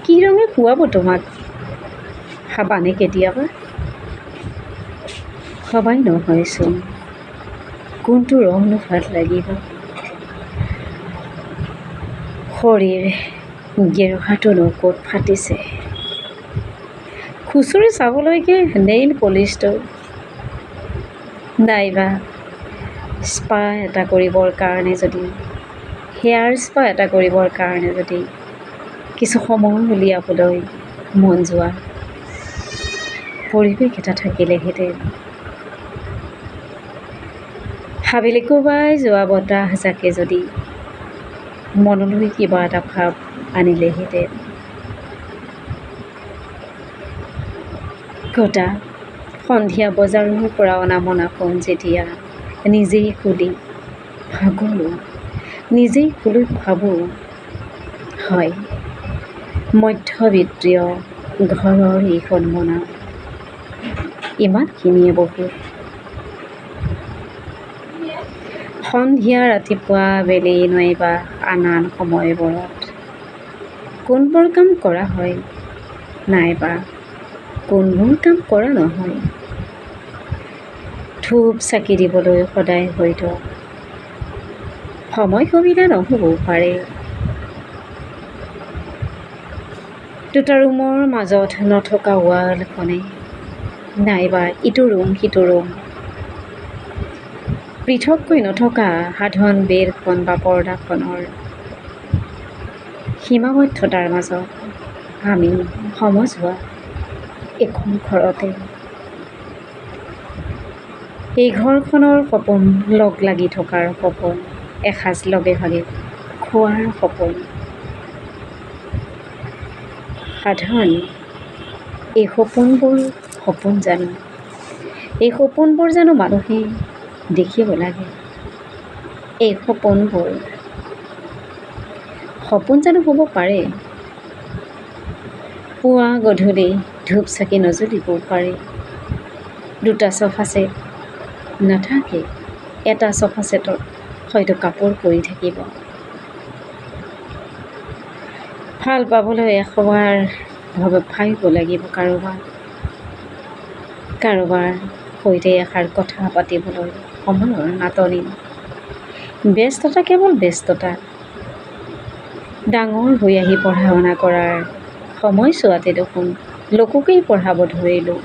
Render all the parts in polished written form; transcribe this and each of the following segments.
কি ৰঙে খুৱাব তোমাক? খাবানে কেতিয়াবা? সবাই নহয়চোন, কোনটো ৰংনো ভাল লাগিব? শৰীৰ গেৰুহাটোনো ক'ত ফাটিছে? খুচৰি চাবলৈকে নেইল পলিচটো, নাইবা স্পা এটা কৰিবৰ কাৰণে যদি হেয়াৰ স্পা এটা কৰিবৰ কাৰণে যদি কিছু সময় উলিয়াবলৈ মন যোৱা পৰিৱেশ এটা থাকিলেহেঁতেন। হাবিলি কোবাই যোৱা বতাহ জাকে যদি মনলৈ কিবা এটা ভাৱ আনিলেহেঁতেন। কটা সন্ধিয়া বজাৰৰ পৰা অনা মোনাখন যেতিয়া নিজেই খুলি ভাবোঁ, হয়, মধ্যবিত্তীয় ঘৰৰ এইখন মোনা ইমানখিনিয়ে বহুত। সন্ধিয়া ৰাতিপুৱা বেলি নাইবা আন সময়বোৰত কোনবোৰ কাম কৰা হয় নাইবা কোনবোৰ কাম কৰা নহয়। ধূপ চাকি দিবলৈ সদায় হয়তো সময় সুবিধা নহ'বও পাৰে। দুটা ৰুমৰ মাজত নথকা ৱালখনে নাইবা ইটো ৰুম সিটো ৰুম পৃথককৈ নথকা সাধাৰণ বেৰখন বা পৰ্দাখনৰ সীমাবদ্ধতাৰ মাজত আমি সমজোৱা এখন ঘৰতে এই ঘৰখনৰ সপোন লগ লাগি থকাৰ সপোন, এসাঁজ লগে ভাগে খোৱাৰ সপোন। সাধাৰণ এই সপোনবোৰ জানো মানুহে দেখিব লাগে? এই সপোনবোৰ সপোন জানো হ'ব পাৰে? পুৱা গধূলি ধূপ চাকি নজ্বলিবও পাৰে। দুটা চফা ছেট নাথাকে, এটা চফা ছেটত হয়তো কাপোৰ পৰি থাকিব। ভাল পাবলৈ এশবাৰ ভাবিব লাগিব কাৰোবাৰ সৈতে এষাৰ কথা পাতিবলৈ সময়ৰ নাটনি। ব্যস্ততা কেৱল ব্যস্ততা। ডাঙৰ হৈ আহি পঢ়া শুনা কৰাৰ সময়ছোৱাতে দেখোন লোককেই পঢ়াব ধৰিলোঁ।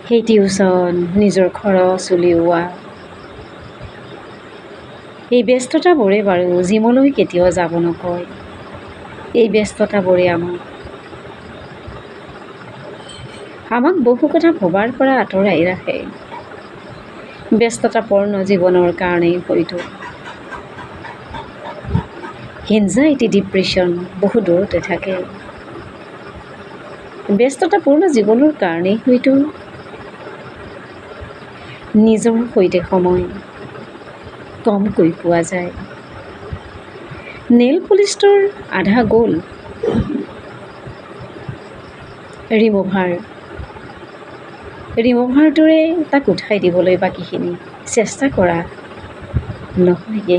সেই টিউচন, নিজৰ খৰচ উলিওৱা, এই ব্যস্ততাবোৰে বাৰু জিমলৈ কেতিয়াও যাব নকয়। এই ব্যস্ততাবোৰে আমাক বহু কথা ভবাৰ পৰা আঁতৰাই ৰাখে। ব্যস্ততাপূৰ্ণ জীৱনৰ কাৰণেই হয়তো এনজাইটি, ডিপ্ৰেশ্যন বহু দূৰতে থাকে। ব্যস্ততাপূৰ্ণ জীৱনৰ কাৰণেই হয়তো নিজৰ সৈতে সময় কমকৈ পোৱা যায়। নেইল পলিচটোৰ আধা গ'ল, ৰিমুভাৰটোৰে তাক উঠাই দিবলৈ বাকীখিনি চেষ্টা কৰা নহয়গে,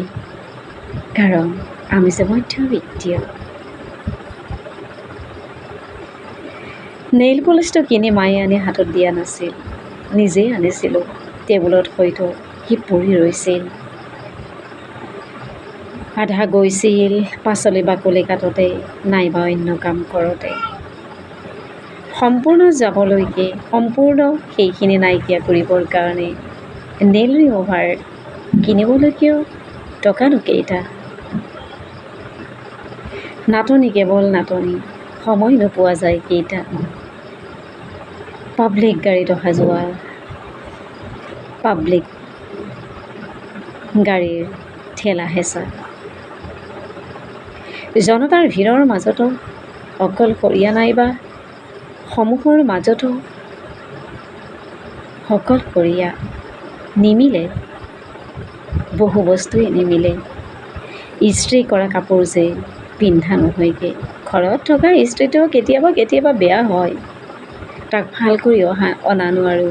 কাৰণ আমি যে মধ্যবিত্তীয়। নেইল পলিচটো কিনি মায়ে আনি হাতত দিয়া নাছিল, নিজেই আনিছিলোঁ। টেবুলত হয়তো সি পৰি ৰৈছিল। আধা গৈছিল পাচলি বাকলি কাটোতে নাইবা অন্য কাম কৰোঁতে। সম্পূৰ্ণ সেইখিনি নাইকিয়া কৰিবৰ কাৰণে নেইল ৰিমুভাৰ কিনিবলৈকেও টকানো কেইটা? নাটনি, কেৱল নাটনি। সময় নোপোৱা যায় কেইটা? পাব্লিক গাড়ীত অহা যোৱা, পাব্লিক গাড়ীৰ ঠেলা হেঁচা, জনতাৰ ভিৰৰ মাজতো অকলশৰীয়া নাইবা সমূহৰ মাজতো অকলশৰীয়া। নিমিলে, বহু বস্তুৱেই নিমিলে। ইস্ত্ৰি কৰা কাপোৰ যে পিন্ধা নহয়গে। ঘৰত থকা ইস্ত্ৰিটোও কেতিয়াবা বেয়া হয়। তাক ভাল কৰি অনানো আৰু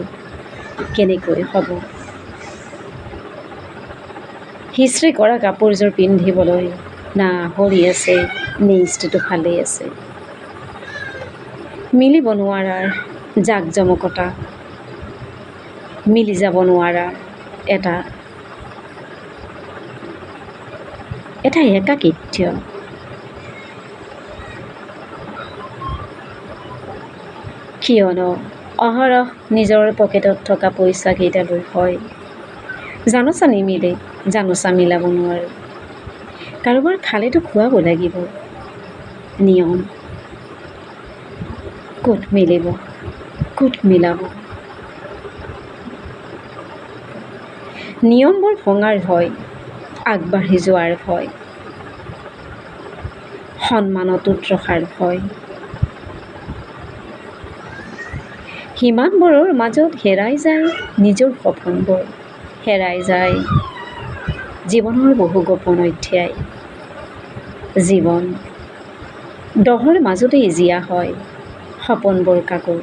কেনেকৈ হ'ব? ইস্ত্ৰি কৰা কাপোৰযোৰ পিন্ধিবলৈ না হৰি আছে নে ইষ্টটো ভালেই আছে। মিলিব নোৱাৰাৰ জাক জমকতা, মিলি যাব নোৱাৰাৰ এটা একাকীত্ব। কিয়নো অহৰহ নিজৰ পকেটত থকা পইচাকেইটালৈ হয় জানোচা নিমিলে, জানোচা মিলাব নোৱাৰোঁ। কাৰোবাৰ খালেতো খুৱাব লাগিব, নিয়ম ক'ত মিলিব, ক'ত মিলাব। নিয়মবোৰ ভঙাৰ ভয়, আগবাঢ়ি যোৱাৰ ভয়, সন্মানতোত ৰখাৰ ভয়। সিমানবোৰৰ মাজত হেৰাই যায় নিজৰ সপোনবোৰ, হেৰাই যায় জীৱনৰ বহু গোপন অধ্যায়। জীৱন দহৰ মাজতেই জীয়া হয়, সপোনবোৰ কাকো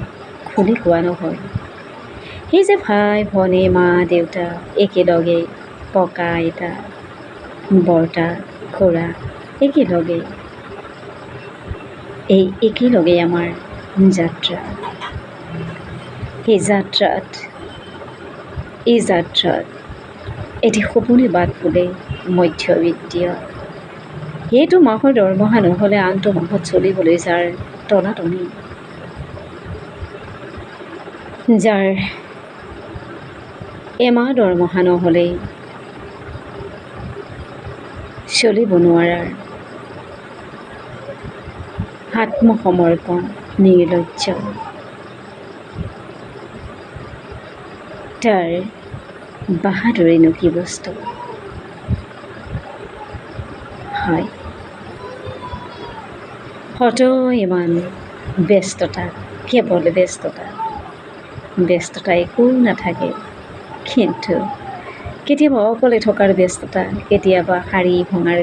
খুলি কোৱা নহয়। সেই যে ভাই ভনী মা দেউতা একেলগে, ককা আইতা বৰ্তা খুৰা একেলগে, এই একেলগেই আমাৰ যাত্ৰা। এই যাত্ৰাত এটি সপোনে বাট বোলে মধ্যবিত্তীয়। সেইটো মাহৰ দৰমহা নহ'লে আনটো মাহত চলিবলৈ যাৰ টনাটনি, যাৰ এমাহ দৰমহা নহ'লেই চলিব নোৱাৰাৰ আত্মসমৰ্পণ নিৰ্লজ্জ, তাৰ বাহাদুৰিনো কি বস্তু। হয়, হয়তো ইমান ব্যস্ততা, কেৱল ব্যস্ততা একো নাথাকে, কিন্তু কেতিয়াবা অকলে থকাৰ ব্যস্ততা, কেতিয়াবা শাৰী ভঙাৰ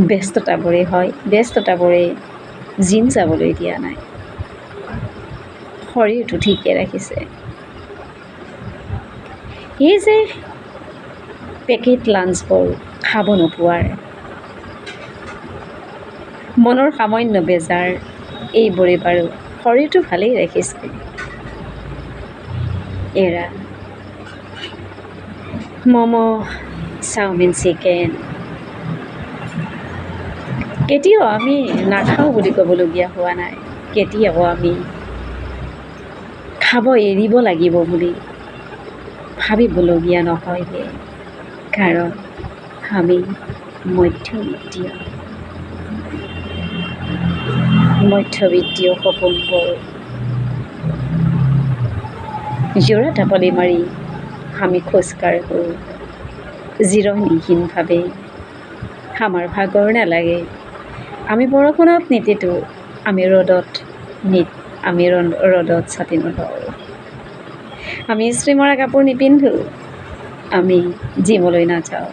ব্যস্ততাবোৰে হয়, ব্যস্ততাবোৰে জিম যাবলৈ দিয়া নাই, শৰীৰটো ঠিকে ৰাখিছে। এই যে পেকেট লাঞ্চবোৰ খাব নোপোৱাৰ মনৰ সামান্য বেজাৰ, এইবোৰে বাৰু শৰীৰটো ভালেই ৰাখিছে। এৰা ম'ম' চাওমিন চিকেন কেতিয়াও আমি নাখাওঁ বুলি ক'বলগীয়া হোৱা নাই, কেতিয়াও আমি খাব এৰিব লাগিব বুলি ভাবিবলগীয়া নহয়গে, কাৰণ আমি মধ্যবিত্তীয় সপোনবোৰ জোৰা টাপালি মাৰি আমি খোজকাঢ়োঁ জিৰণিহীনভাৱে। আমাৰ ভাগৰ নালাগে, আমি বৰষুণত নিতিতো, আমি ৰ'দত ছাতি নলওঁ, আমি ইস্ত্ৰি মৰা কাপোৰ নিপিন্ধোঁ, আমি জিমলৈ নাযাওঁ,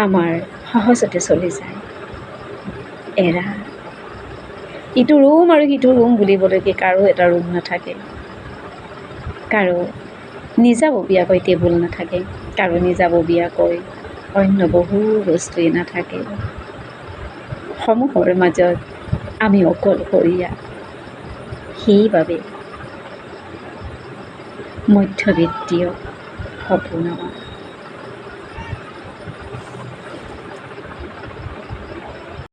আমাৰ সহজতে চলি যায়। এৰা ইটো ৰুম আৰু সিটো ৰুম বুলিবলৈকে কাৰো এটা ৰুম নাথাকে, কাৰো নিজাববীয়াকৈ টেবুল নাথাকে, কাৰো নিজাববীয়াকৈ অন্য বহু বস্তুৱেই নাথাকে। সমূহৰ মাজত আমি অকলশৰীয়া, সেইবাবে মধ্যবিত্তীয় সপোন আমাৰ।